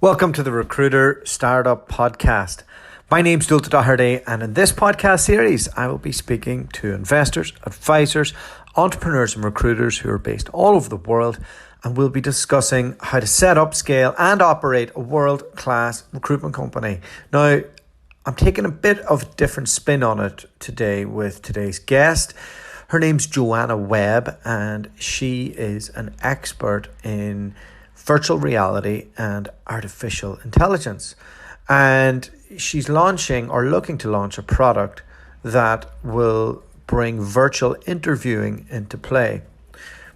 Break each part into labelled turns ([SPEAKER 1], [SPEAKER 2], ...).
[SPEAKER 1] Welcome to the Recruiter Startup Podcast. My name's Dulta Doherty, and in this podcast series, I will be speaking to investors, advisors, entrepreneurs, and recruiters who are based all over the world, and we'll be discussing how to set up, scale, and operate a world-class recruitment company. Now, I'm taking a bit of a different spin on it today with today's guest. Her name's Joanna Webb, and she is an expert in virtual reality and artificial intelligence. And she's launching or looking to launch a product that will bring virtual interviewing into play.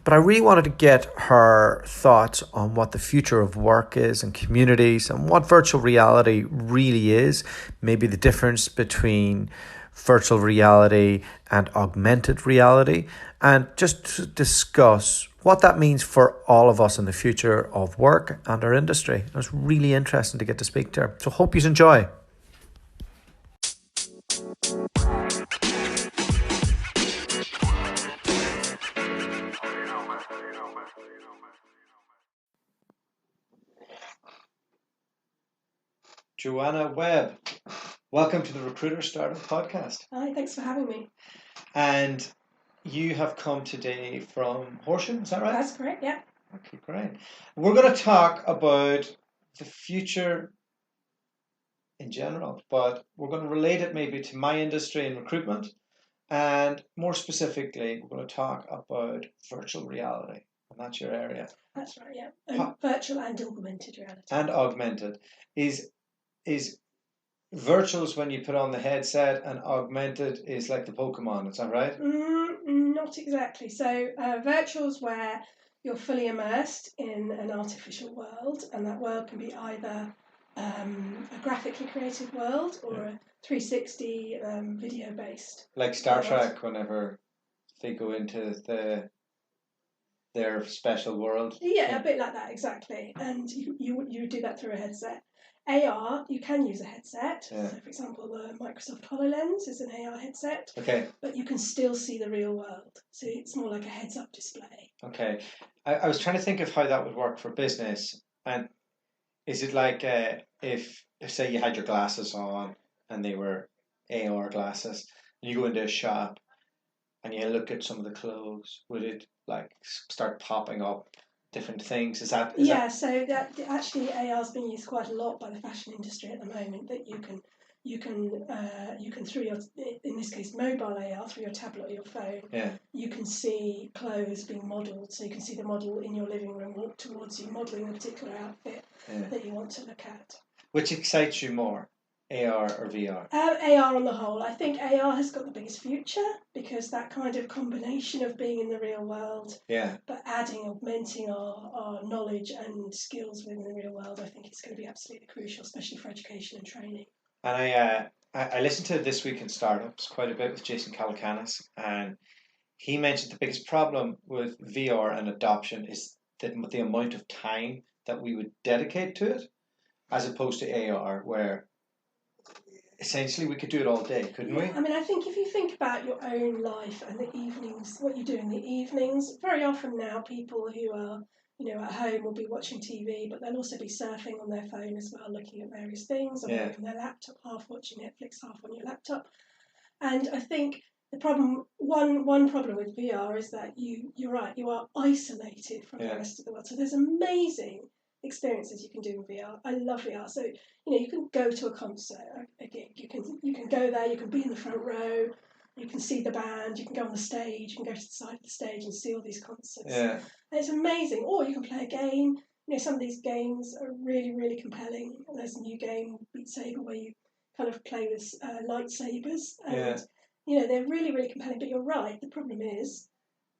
[SPEAKER 1] But I really wanted to get her thoughts on what the future of work is and communities and what virtual reality really is, maybe the difference between virtual reality and augmented reality, and just to discuss what that means for all of us in the future of work and our industry. It was really interesting to get to speak to her. So hope you enjoy. Joanna Webb, welcome to the Recruiter Startup Podcast.
[SPEAKER 2] Hi, thanks for having me.
[SPEAKER 1] And you have come today from Horsham, is that right?
[SPEAKER 2] That's correct, yeah.
[SPEAKER 1] Okay, great. We're going to talk about the future in general, but we're going to relate it maybe to my industry in recruitment. And more specifically, we're going to talk about virtual reality. And that's your area.
[SPEAKER 2] That's right, yeah. Virtual and augmented reality.
[SPEAKER 1] And augmented. Is virtual's when you put on the headset, and augmented is like the Pokemon, is that right?
[SPEAKER 2] Not exactly. So virtual's where you're fully immersed in an artificial world, and that world can be either a graphically created world or a 360 video based.
[SPEAKER 1] Like Star Trek, whenever they go into their special world.
[SPEAKER 2] Yeah, a bit like that, exactly. And you do that through a headset. AR, you can use a headset.
[SPEAKER 1] Yeah.
[SPEAKER 2] So, for example, the Microsoft HoloLens is an AR headset.
[SPEAKER 1] Okay.
[SPEAKER 2] But you can still see the real world. So it's more like a heads-up display.
[SPEAKER 1] Okay. I was trying to think of how that would work for business. And is it like if say you had your glasses on and they were AR glasses, and you go into a shop and you look at some of the clothes, would it like start popping up different things? So that
[SPEAKER 2] actually AR's been used quite a lot by the fashion industry at the moment. That you can through your, in this case, mobile AR, through your tablet or your phone.
[SPEAKER 1] Yeah.
[SPEAKER 2] You can see clothes being modelled, so you can see the model in your living room walk towards you, modelling a particular outfit that you want to look at.
[SPEAKER 1] Which excites you more, AR or VR?
[SPEAKER 2] AR on the whole. I think AR has got the biggest future because that kind of combination of being in the real world, but augmenting our knowledge and skills within the real world, I think it's going to be absolutely crucial, especially for education and training. And
[SPEAKER 1] I listened to This Week in Startups quite a bit with Jason Calacanis, and he mentioned the biggest problem with VR and adoption is the amount of time that we would dedicate to it, as opposed to AR, where essentially we could do it all day, couldn't we?
[SPEAKER 2] I mean, I think if you think about your own life and the evenings, what you do in the evenings, very often now people who are at home will be watching TV, but they'll also be surfing on their phone as well, looking at various things, or on their laptop, half watching Netflix, half on your laptop. And I think the problem, one problem with VR is that you're right, you are isolated from the rest of the world. So there's amazing experiences you can do in VR. I love VR. So you can go to a concert, a gig. You can go there. You can be in the front row. You can see the band. You can go on the stage. You can go to the side of the stage and see all these concerts.
[SPEAKER 1] Yeah.
[SPEAKER 2] And it's amazing. Or you can play a game. Some of these games are really, really compelling. There's a new game, Beat Saber, where you kind of play with lightsabers, and they're really, really compelling. But you're right. The problem is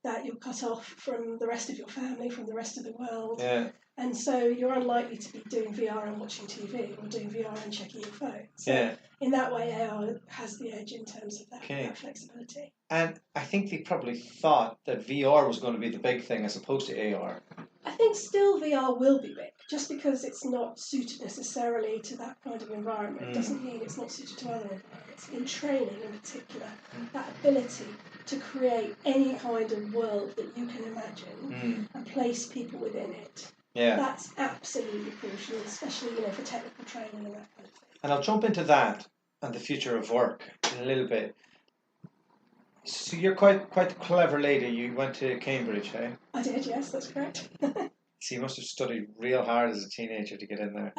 [SPEAKER 2] that you're cut off from the rest of your family, from the rest of the world.
[SPEAKER 1] Yeah.
[SPEAKER 2] And so you're unlikely to be doing VR and watching TV or doing VR and checking your phone. So in that way, AR has the edge in terms of that flexibility.
[SPEAKER 1] And I think they probably thought that VR was going to be the big thing as opposed to AR.
[SPEAKER 2] I think still VR will be big. Just because it's not suited necessarily to that kind of environment doesn't mean it's not suited to other environments. In training in particular, that ability to create any kind of world that you can imagine and place people within it
[SPEAKER 1] Yeah.
[SPEAKER 2] That's absolutely crucial, especially for technical training and that kind of thing.
[SPEAKER 1] And I'll jump into that and the future of work in a little bit. So you're quite a clever lady. You went to Cambridge, eh?
[SPEAKER 2] I did, yes, that's correct.
[SPEAKER 1] So you must have studied real hard as a teenager to get in there.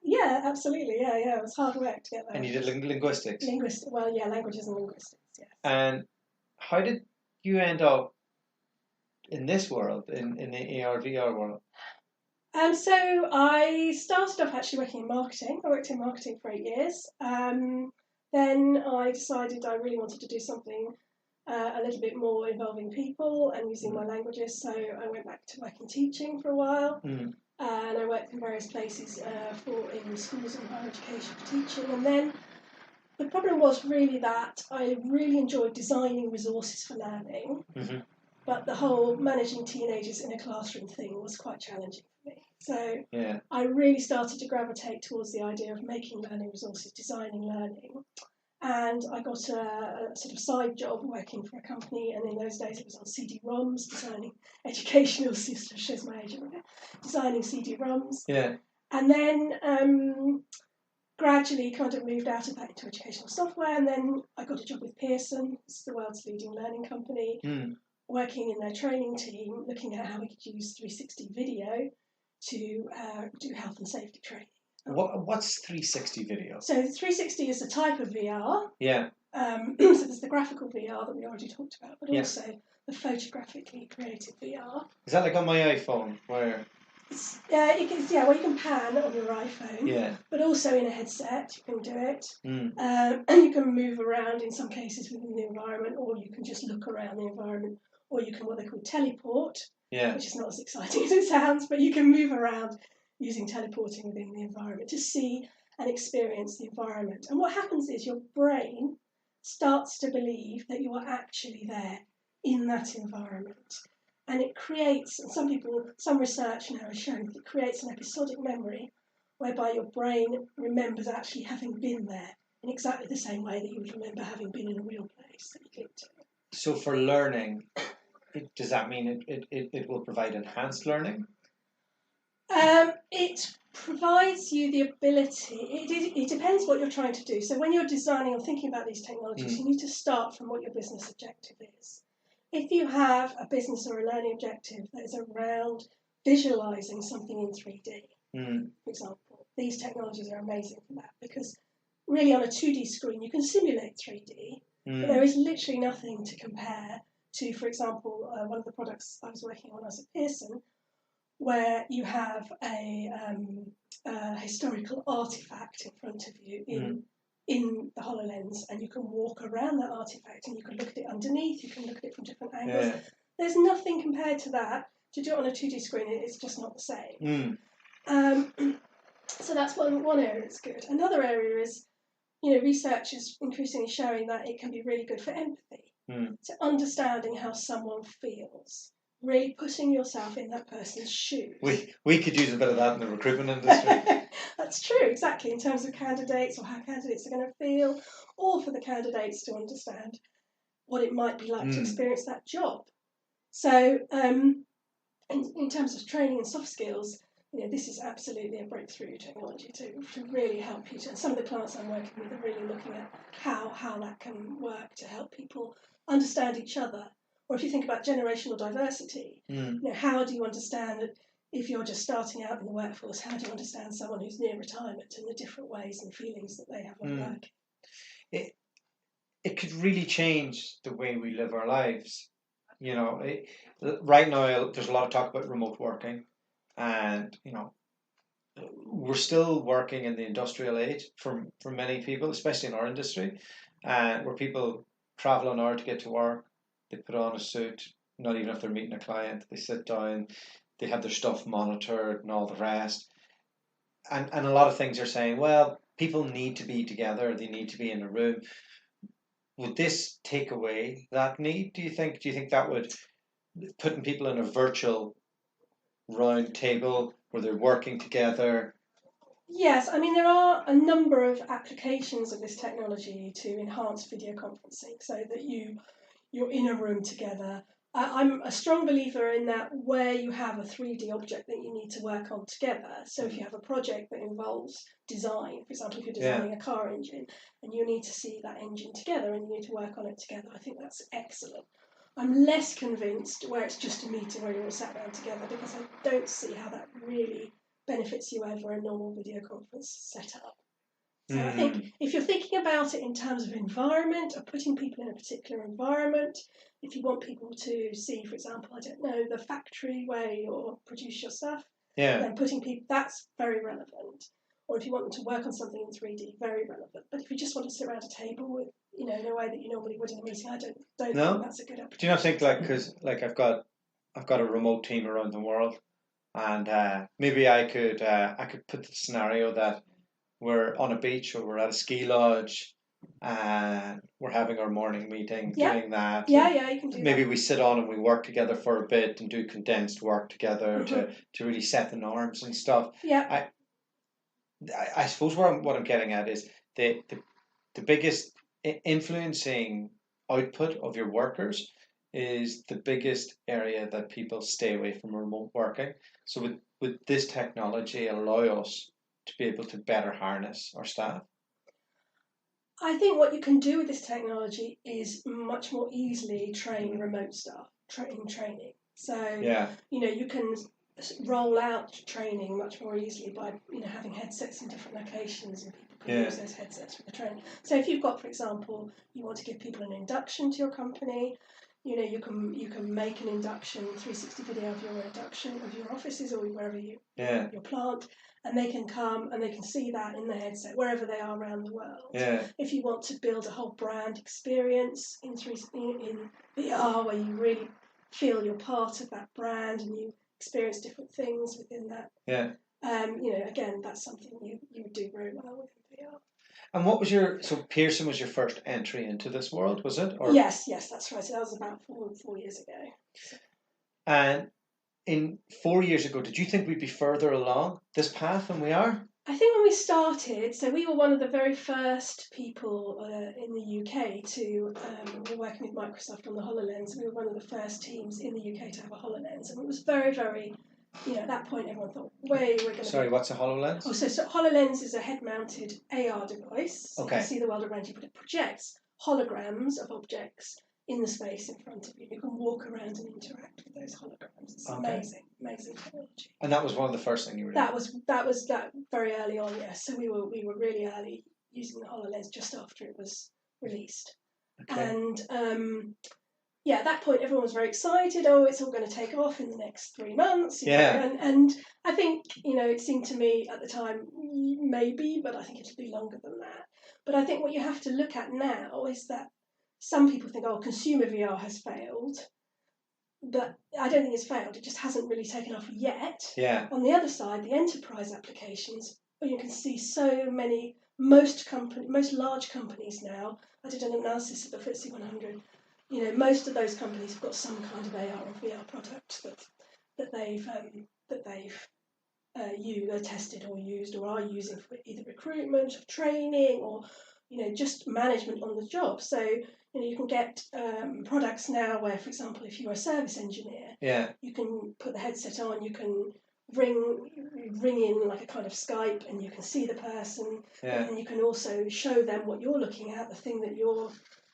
[SPEAKER 2] Yeah, absolutely. Yeah. It was hard work to get there.
[SPEAKER 1] And you did linguistics?
[SPEAKER 2] Languages and linguistics, yes.
[SPEAKER 1] And how did you end up in this world, in the AR/VR world?
[SPEAKER 2] So I started off actually working in marketing. I worked in marketing for 8 years. Then I decided I really wanted to do something a little bit more involving people and using my languages. So I went back to working teaching for a while. And I worked in various places in schools and higher education for teaching. And then the problem was really that I really enjoyed designing resources for learning. Mm-hmm. But the whole managing teenagers in a classroom thing was quite challenging for me. So I really started to gravitate towards the idea of making learning resources, designing learning. And I got a sort of side job working for a company, and in those days it was on CD-ROMs, designing educational systems, shows my age, designing CD-ROMs. Yeah. And then gradually kind of moved out of that into educational software, and then I got a job with Pearson, it's the world's leading learning company, working in their training team, looking at how we could use 360 video to do health and safety training.
[SPEAKER 1] What's 360 video?
[SPEAKER 2] So 360 is a type of VR.
[SPEAKER 1] Yeah.
[SPEAKER 2] So there's the graphical VR that we already talked about, but also the photographically created VR.
[SPEAKER 1] Is that like on my iPhone, where?
[SPEAKER 2] You can pan on your iPhone. Yeah. But also in a headset, you can do it. And you can move around in some cases within the environment, or you can just look around the environment, or you can what they call teleport. Yeah. Which is not as exciting as it sounds, but you can move around using teleporting within the environment to see and experience the environment. And what happens is your brain starts to believe that you are actually there in that environment. And it creates, and some research now has shown that it creates an episodic memory whereby your brain remembers actually having been there in exactly the same way that you would remember having been in a real place that you clicked to.
[SPEAKER 1] So for learning, does that mean it will provide enhanced learning?
[SPEAKER 2] It provides you the ability, it depends what you're trying to do. So when you're designing or thinking about these technologies, you need to start from what your business objective is. If you have a business or a learning objective that is around visualizing something in 3D, for example, these technologies are amazing for that, because really on a 2D screen you can simulate 3D, but there is literally nothing to compare to, for example, one of the products I was working on as a Pearson, where you have a historical artifact in front of you in the HoloLens, and you can walk around that artifact and you can look at it underneath, you can look at it from different angles. Yeah. There's nothing compared to that. To do it on a 2D screen, it's just not the same. So that's one area that's good. Another area is, research is increasingly showing that it can be really good for empathy. So understanding how someone feels. Really putting yourself in that person's shoes.
[SPEAKER 1] We could use a bit of that in the recruitment industry.
[SPEAKER 2] That's true, exactly, in terms of candidates or how candidates are going to feel, or for the candidates to understand what it might be like to experience that job. So in terms of training and soft skills, this is absolutely a breakthrough technology to really help you. And some of the clients I'm working with are really looking at how that can work to help people understand each other. Or if you think about generational diversity, how do you understand that if you're just starting out in the workforce, how do you understand someone who's near retirement and the different ways and feelings that they have on work?
[SPEAKER 1] It could really change the way we live our lives. Right now there's a lot of talk about remote working, and we're still working in the industrial age for many people, especially in our industry, where people travel an hour to get to work. They put on a suit, not even if they're meeting a client. They sit down, they have their stuff monitored and all the rest. And a lot of things are saying, well, people need to be together. They need to be in a room. Would this take away that need, do you think? Do you think that would, putting people in a virtual round table where they're working together?
[SPEAKER 2] Yes, there are a number of applications of this technology to enhance video conferencing so that you're in a room together. I'm a strong believer in that where you have a 3D object that you need to work on together. So if you have a project that involves design, for example, if you're designing a car engine and you need to see that engine together and you need to work on it together, I think that's excellent. I'm less convinced where it's just a meeting where you're all sat down together, because I don't see how that really benefits you over a normal video conference setup. So I think if you're thinking about it in terms of environment, or putting people in a particular environment, if you want people to see, for example, I don't know, the factory where you produce your stuff, then putting people, that's very relevant. Or if you want them to work on something in 3D, very relevant. But if you just want to sit around a table with, in a way that you normally would in a meeting, I don't think that's a good opportunity.
[SPEAKER 1] Do you not think, because I've got a remote team around the world, and maybe I could put the scenario that we're on a beach or we're at a ski lodge and we're having our morning meeting, doing that.
[SPEAKER 2] Yeah, you can do
[SPEAKER 1] maybe
[SPEAKER 2] that.
[SPEAKER 1] we sit on and we work together for a bit and do condensed work together to really set the norms and stuff.
[SPEAKER 2] Yeah.
[SPEAKER 1] I suppose what I'm getting at is the biggest influencing output of your workers is the biggest area that people stay away from remote working. So would this technology allow us to be able to better harness our staff?
[SPEAKER 2] I think what you can do with this technology is much more easily train remote staff, training. So, you can roll out training much more easily by, having headsets in different locations, and people can use those headsets for the training. So if you've got, for example, you want to give people an induction to your company, you can make an induction 360 video of your induction of your offices or wherever your plant, and they can come and they can see that in the headset wherever they are around the world. If you want to build a whole brand experience in VR where you really feel you're part of that brand and you experience different things within that, again, that's something you would do very well with VR.
[SPEAKER 1] And so Pearson was your first entry into this world, was it? Or?
[SPEAKER 2] Yes, that's right. So that was about 4 years ago.
[SPEAKER 1] And in 4 years ago, did you think we'd be further along this path than we are?
[SPEAKER 2] I think when we started, so we were one of the very first people in the UK to, we're working with Microsoft on the HoloLens. We were one of the first teams in the UK to have a HoloLens. And it was very, very, at that point everyone thought, we're going to...
[SPEAKER 1] Sorry, what's a HoloLens?
[SPEAKER 2] Oh, so HoloLens is a head-mounted AR device. So you can see the world around you, but it projects holograms of objects in the space in front of you. You can walk around and interact with those holograms. It's amazing technology. And
[SPEAKER 1] that was one of the first things you were doing?
[SPEAKER 2] That was very early on, yes. So we were really early using the HoloLens just after it was released. And at that point everyone was very excited. Oh, it's all going to take off in the next 3 months. And I think, it seemed to me at the time, maybe, but I think it'll be longer than that. But I think what you have to look at now is that some people think, consumer VR has failed. But I don't think it's failed. It just hasn't really taken off yet. On the other side, the enterprise applications, you can see so many, most large companies now. I did an analysis of the FTSE 100. Most of those companies have got some kind of AR or VR product that they've tested or used or are using for either recruitment or training or just management on the job. So you can get products now where, for example, if you're a service engineer, you can put the headset on, you can ring in like a kind of Skype, and you can see the person, and you can also show them what you're looking at, the thing that you're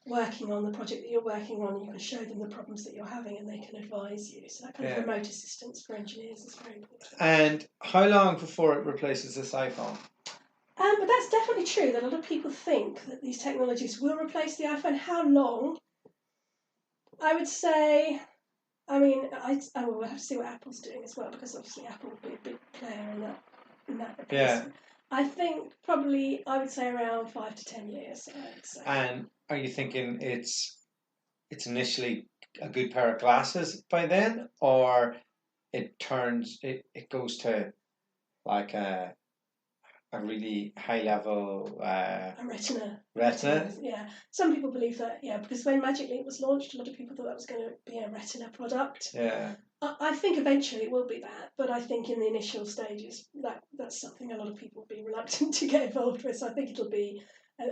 [SPEAKER 2] working on, the project that you're working on, and you can show them the problems that you're having, and they can advise you. So that kind of remote assistance for engineers is very important.
[SPEAKER 1] And how long before it replaces this iPhone?
[SPEAKER 2] But that's definitely true, that a lot of people think that these technologies will replace the iPhone. How long? I would say, we'll have to see what Apple's doing as well, because obviously Apple will be a big player in that replacement. I think probably, I would say around 5 to 10 years.
[SPEAKER 1] And are you thinking it's initially a good pair of glasses by then, or it goes to like a really high level
[SPEAKER 2] a retina.
[SPEAKER 1] Yeah.
[SPEAKER 2] Some people believe that, because when Magic Leap was launched, a lot of people thought that was going to be a retina product.
[SPEAKER 1] Yeah.
[SPEAKER 2] I think eventually it will be that, but I think in the initial stages that's something a lot of people will be reluctant to get involved with. So I think it'll be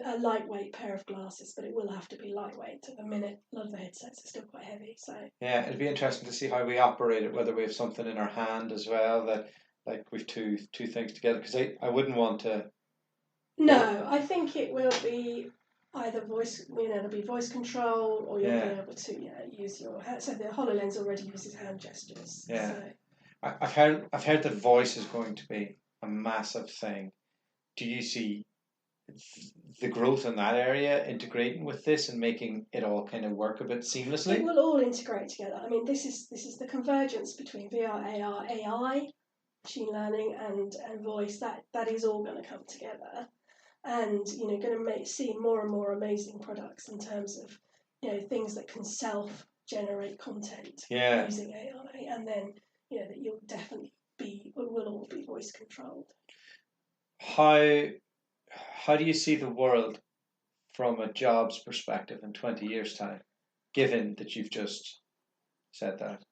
[SPEAKER 2] a lightweight pair of glasses, but it will have to be lightweight. At the minute, a lot of the headsets are still quite heavy. So
[SPEAKER 1] yeah, it'll be interesting to see how we operate it. Whether we have something in our hand as well that like we've two things together. Because I wouldn't want to.
[SPEAKER 2] no, I think it will be either voice. There'll be voice control, or you'll be able to use your hand. So the HoloLens already uses hand gestures.
[SPEAKER 1] Yeah.
[SPEAKER 2] So.
[SPEAKER 1] I've heard that voice is going to be a massive thing. Do you see the growth in that area integrating with this and making it all kind of work a bit seamlessly?
[SPEAKER 2] It will all integrate together. I mean, this is the convergence between VR, AR, AI, machine learning, and voice. That is all going to come together, and going to see more and more amazing products in terms of things that can self-generate content using AI, and then that you'll definitely will all be voice controlled.
[SPEAKER 1] How do you see the world from a jobs perspective in 20 years' time, given that you've just said that?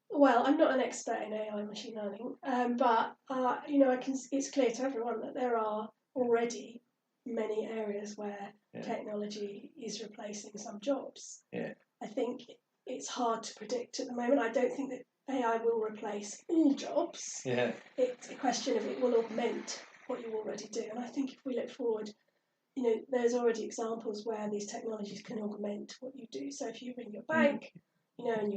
[SPEAKER 2] Well, I'm not an expert in AI machine learning, but it's clear to everyone that there are already many areas where technology is replacing some jobs.
[SPEAKER 1] Yeah.
[SPEAKER 2] I think it's hard to predict at the moment. I don't think that AI will replace all jobs.
[SPEAKER 1] Yeah.
[SPEAKER 2] It's a question of it will augment what you already do. And I think if we look forward, there's already examples where these technologies can augment what you do. So if you ring your bank, and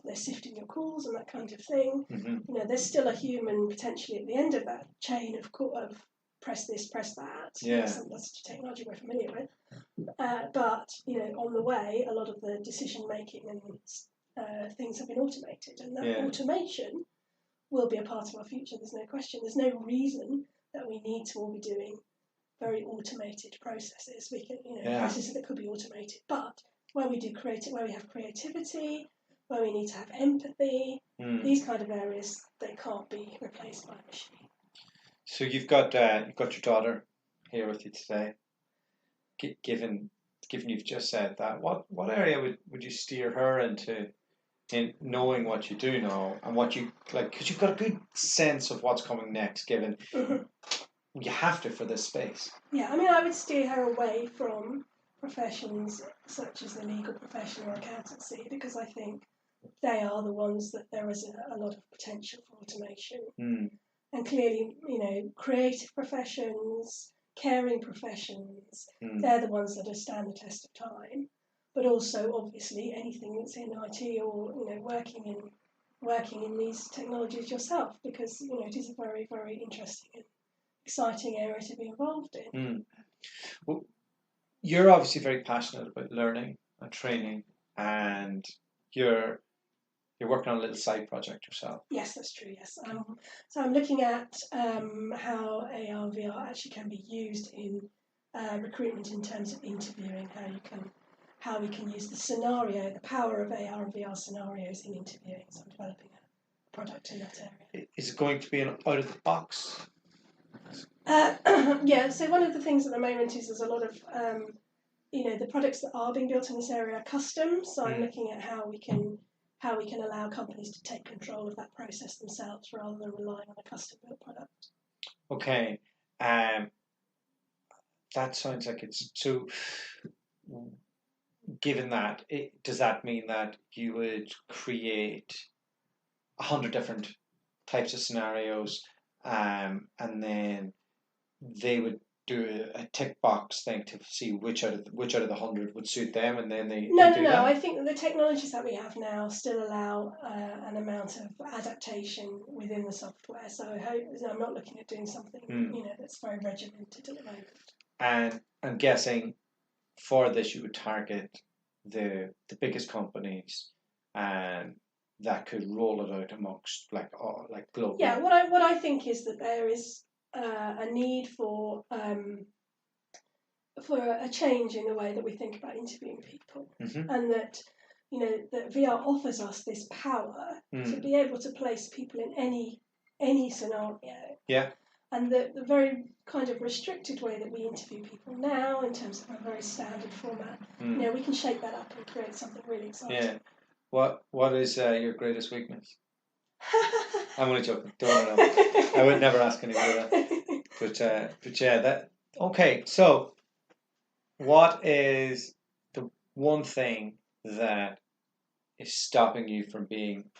[SPEAKER 2] they're sifting your calls and that kind of thing.
[SPEAKER 1] Mm-hmm.
[SPEAKER 2] There's still a human potentially at the end of that chain of press this, press that.
[SPEAKER 1] Yeah.
[SPEAKER 2] That's technology we're familiar with. But on the way, a lot of the decision making and things have been automated, and that automation will be a part of our future. There's no question. There's no reason that we need to all be doing very automated processes. We can, processes that could be automated, but where we have creativity, where we need to have empathy, these kind of areas, they can't be replaced by a machine.
[SPEAKER 1] So you've got your daughter here with you today. Given you've just said that, what area would you steer her into, in knowing what you do know and what you like? Because you've got a good sense of what's coming next. Given you have to for this space.
[SPEAKER 2] Yeah, I mean, I would steer her away from professions such as the legal profession or accountancy, because I think they are the ones that there is a lot of potential for automation. And clearly, creative professions, caring professions, they're the ones that stand the test of time. But also, obviously, anything that's in IT or working in these technologies yourself, because it is a very, very interesting and exciting area to be involved in.
[SPEAKER 1] Well, you're obviously very passionate about learning and training, and you're working on a little side project yourself.
[SPEAKER 2] Yes, that's true. Yes, so I'm looking at how AR and VR actually can be used in recruitment in terms of interviewing. How we can use the power of AR and VR scenarios in interviewing. So I'm developing a product in that area.
[SPEAKER 1] Is it going to be an out of the box?
[SPEAKER 2] Yeah. So one of the things at the moment is there's a lot of the products that are being built in this area are custom. So I'm looking at how we can allow companies to take control of that process themselves rather than relying on a custom built product.
[SPEAKER 1] Okay. That sounds like it's so. Given that, does that mean that you would create 100 different types of scenarios, and then they would do a tick box thing to see which out of the 100 would suit them, and then they
[SPEAKER 2] No.
[SPEAKER 1] that?
[SPEAKER 2] I think that the technologies that we have now still allow an amount of adaptation within the software. So I'm not looking at doing something that's very regimented at the moment.
[SPEAKER 1] And I'm guessing for this you would target the biggest companies, and that could roll it out amongst like global.
[SPEAKER 2] Yeah, what I think is that there is a need for a change in the way that we think about interviewing people, and that that VR offers us this power to be able to place people in any scenario.
[SPEAKER 1] Yeah.
[SPEAKER 2] And the very kind of restricted way that we interview people now, in terms of a very standard format, we can shake that up and create something really exciting.
[SPEAKER 1] Yeah. What is your greatest weakness? I'm only joking. Don't know. I would never ask anybody that. But yeah, Okay, so what is the one thing that is stopping you from being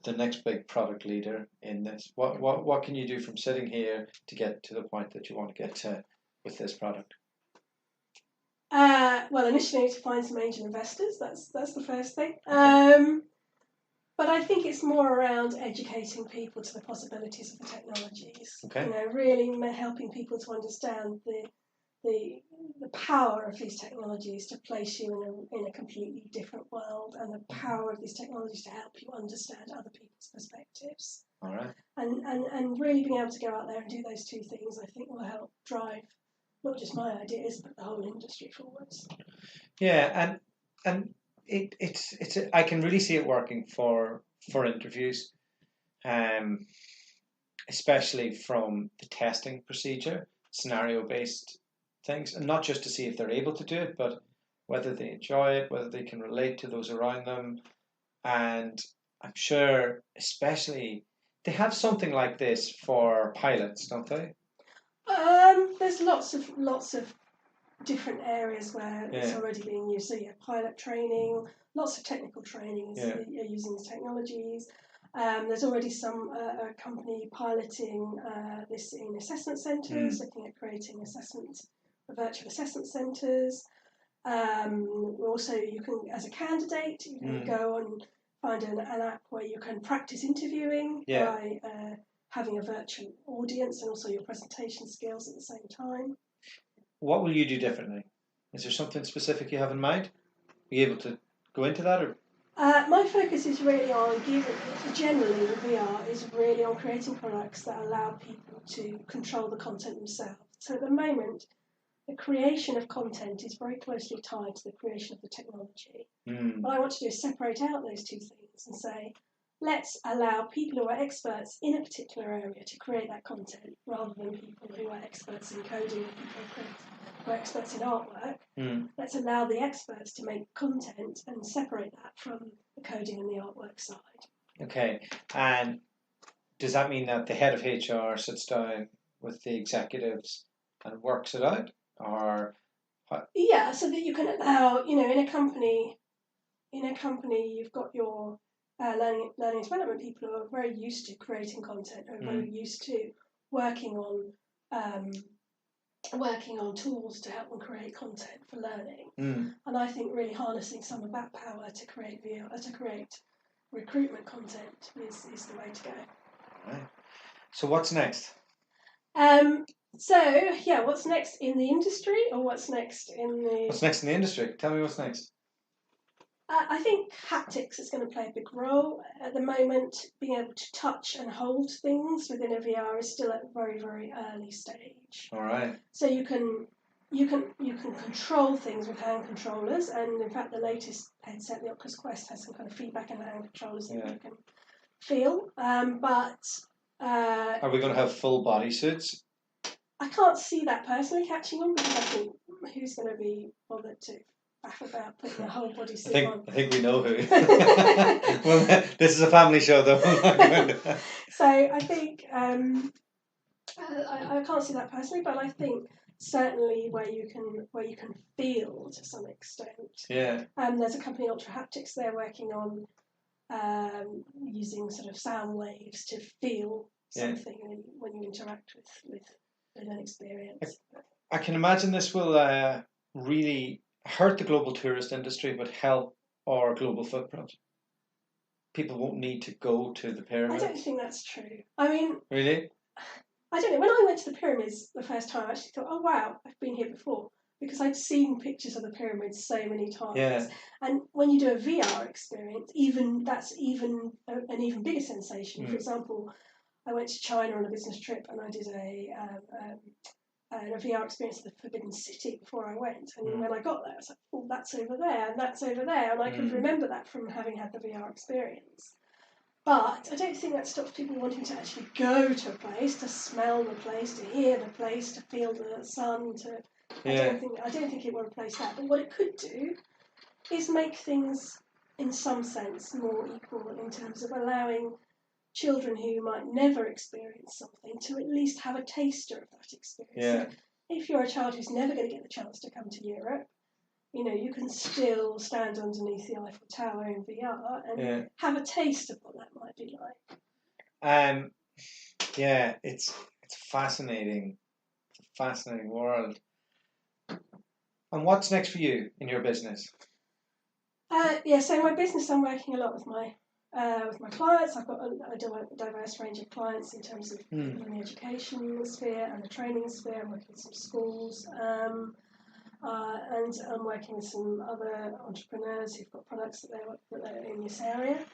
[SPEAKER 1] the next big product leader in this? What can you do from sitting here to get to the point that you want to get to with this product?
[SPEAKER 2] Well, initially to find some angel investors. That's the first thing.
[SPEAKER 1] Okay.
[SPEAKER 2] But I think it's more around educating people to the possibilities of the technologies.
[SPEAKER 1] Okay.
[SPEAKER 2] You know, really helping people to understand the power of these technologies to place you in a completely different world, and the power of these technologies to help you understand other people's perspectives.
[SPEAKER 1] All right.
[SPEAKER 2] And really being able to go out there and do those two things, I think, will help drive not just my ideas but the whole industry forwards.
[SPEAKER 1] Yeah, and it's I can really see it working for interviews, especially from the testing procedure, scenario based things, and not just to see if they're able to do it, but whether they enjoy it, whether they can relate to those around them. And I'm sure, especially, they have something like this for pilots, don't they?
[SPEAKER 2] There's lots of different areas where it's already being used. So yeah, pilot training, lots of technical training are using these technologies. There's already some a company piloting this in assessment centres, looking at creating virtual assessment centres. Also, you can, as a candidate, you can go and find an app where you can practice interviewing by having a virtual audience, and also your presentation skills at the same time. What will you do differently? Is there something specific you have in mind? Are you able to go into that, or? My focus is really on generally VR is really on creating products that allow people to control the content themselves. So at the moment, the creation of content is very closely tied to the creation of the technology. What I want to do is separate out those two things and say, let's allow people who are experts in a particular area to create that content, rather than people who are experts in coding or people who are experts in artwork. Let's allow the experts to make content and separate that from the coding and the artwork side. Okay, and does that mean that the head of HR sits down with the executives and works it out, or? Yeah, so that you can allow, in a company, you've got your learning and development people who are very used to creating content, who are very used to working on tools to help them create content for learning. And I think really harnessing some of that power to create recruitment content is the way to go. Right. So what's next? What's next in the industry, or what's next in the? What's next in the industry? Tell me what's next. I think haptics is going to play a big role at the moment. Being able to touch and hold things within a VR is still at a very, very early stage. All right. So you can control things with hand controllers, and in fact, the latest headset, the Oculus Quest, has some kind of feedback in the hand controllers that you can feel. But are we going to have full body suits? I can't see that personally catching on, because I think who's going to be bothered to faff about putting a whole body suit on? I think we know who. Well, this is a family show, though. So I think I can't see that personally, but I think certainly where you can feel to some extent. Yeah. There's a company, Ultra Haptics. They're working on using sort of sound waves to feel something when you interact with an experience. I can imagine this will really hurt the global tourist industry, but help our global footprint. People won't need to go to the pyramids. I don't think that's true. I mean, really? I don't know. When I went to the pyramids the first time, I actually thought, oh wow, I've been here before, because I'd seen pictures of the pyramids so many times. Yeah. And when you do a VR experience, that's an even bigger sensation. For example, I went to China on a business trip, and I did a VR experience of the Forbidden City before I went. And when I got there, I was like, oh, that's over there, and that's over there. And I could remember that from having had the VR experience. But I don't think that stops people wanting to actually go to a place, to smell the place, to hear the place, to feel the sun. I don't think it will replace that. But what it could do is make things, in some sense, more equal in terms of allowing children who might never experience something to at least have a taster of that experience.
[SPEAKER 1] Yeah.
[SPEAKER 2] So if you're a child who's never going to get the chance to come to Europe, you can still stand underneath the Eiffel Tower in VR and have a taste of what that might be like.
[SPEAKER 1] It's fascinating. It's a fascinating world. And what's next for you in your business?
[SPEAKER 2] So my business, I'm working a lot with my clients. I've got a diverse range of clients in terms of in the education sphere and the training sphere. I'm working with some schools, and I'm working with some other entrepreneurs who've got products that they're in this area.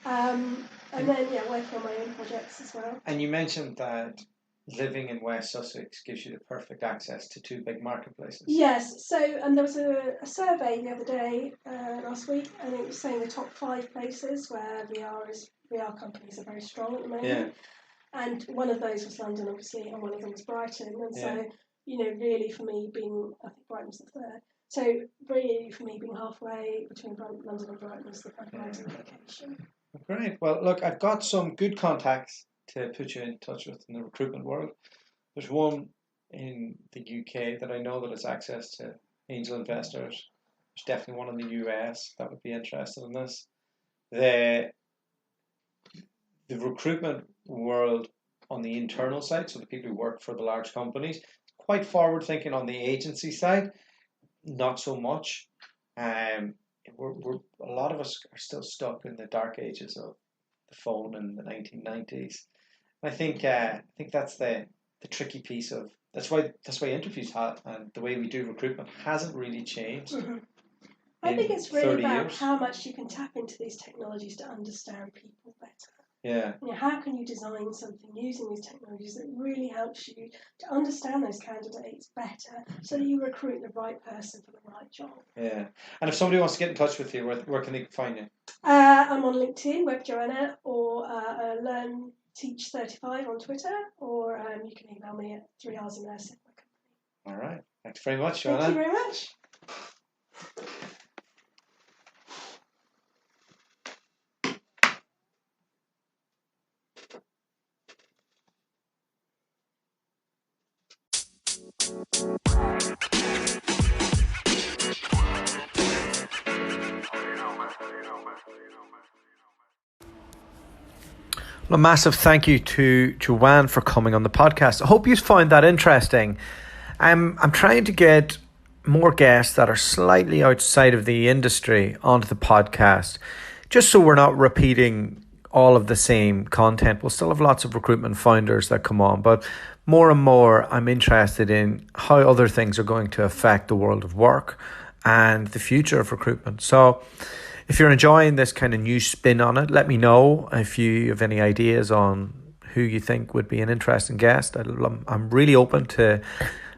[SPEAKER 2] And then working on my own projects as well. And
[SPEAKER 1] you mentioned that living in West Sussex gives you the perfect access to two big marketplaces.
[SPEAKER 2] Yes, so there was a survey the other day, last week, and it was saying the top 5 places where VR companies are very strong at the moment.
[SPEAKER 1] Yeah.
[SPEAKER 2] And one of those was London, obviously, and one of them was Brighton. And so, really for me I think Brighton was the third. So really for me being halfway between London and Brighton was the ideal location.
[SPEAKER 1] Great. Well, look, I've got some good contacts to put you in touch with in the recruitment world. There's one in the UK that I know that has access to angel investors. There's definitely one in the US that would be interested in this. The recruitment world on the internal side, so the people who work for the large companies, quite forward thinking. On the agency side, not so much. We're a lot of us are still stuck in the dark ages of the phone in the 1990s. I think that's the tricky piece of that's why interviews and the way we do recruitment hasn't really changed.
[SPEAKER 2] Mm-hmm. I think it's really about how much you can tap into these technologies to understand people better.
[SPEAKER 1] Yeah.
[SPEAKER 2] How can you design something using these technologies that really helps you to understand those candidates better so that you recruit the right person for the right job?
[SPEAKER 1] Yeah. And if somebody wants to get in touch with you, where can they find you?
[SPEAKER 2] I'm on LinkedIn, Webb Joanna, or Learn Teach 35 on Twitter, or you can email me at 3hoursandnursing.
[SPEAKER 1] All right. Thanks very much, Joanna.
[SPEAKER 2] Thank you very much.
[SPEAKER 1] Well, a massive thank you to Joanne for coming on the podcast. I hope you found that interesting. I'm trying to get more guests that are slightly outside of the industry onto the podcast, just so we're not repeating all of the same content. We'll still have lots of recruitment founders that come on, but more and more I'm interested in how other things are going to affect the world of work and the future of recruitment. So if you're enjoying this kind of new spin on it, let me know if you have any ideas on who you think would be an interesting guest. I'm really open to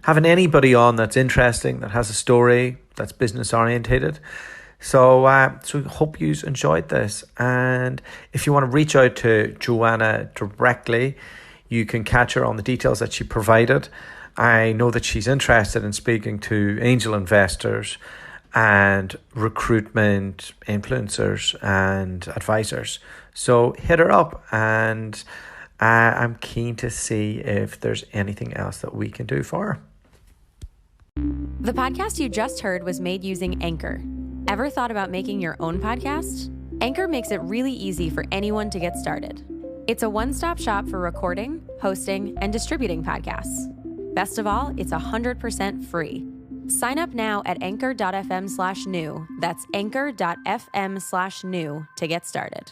[SPEAKER 1] having anybody on that's interesting, that has a story, that's business orientated. So hope you enjoyed this. And if you want to reach out to Joanna directly, you can catch her on the details that she provided. I know that she's interested in speaking to angel investors and recruitment influencers and advisors. So hit her up, and I'm keen to see if there's anything else that we can do for her.
[SPEAKER 3] The podcast you just heard was made using Anchor. Ever thought about making your own podcast? Anchor makes it really easy for anyone to get started. It's a one-stop shop for recording, hosting, and distributing podcasts. Best of all, it's 100% free. Sign up now at anchor.fm/new. That's anchor.fm/new to get started.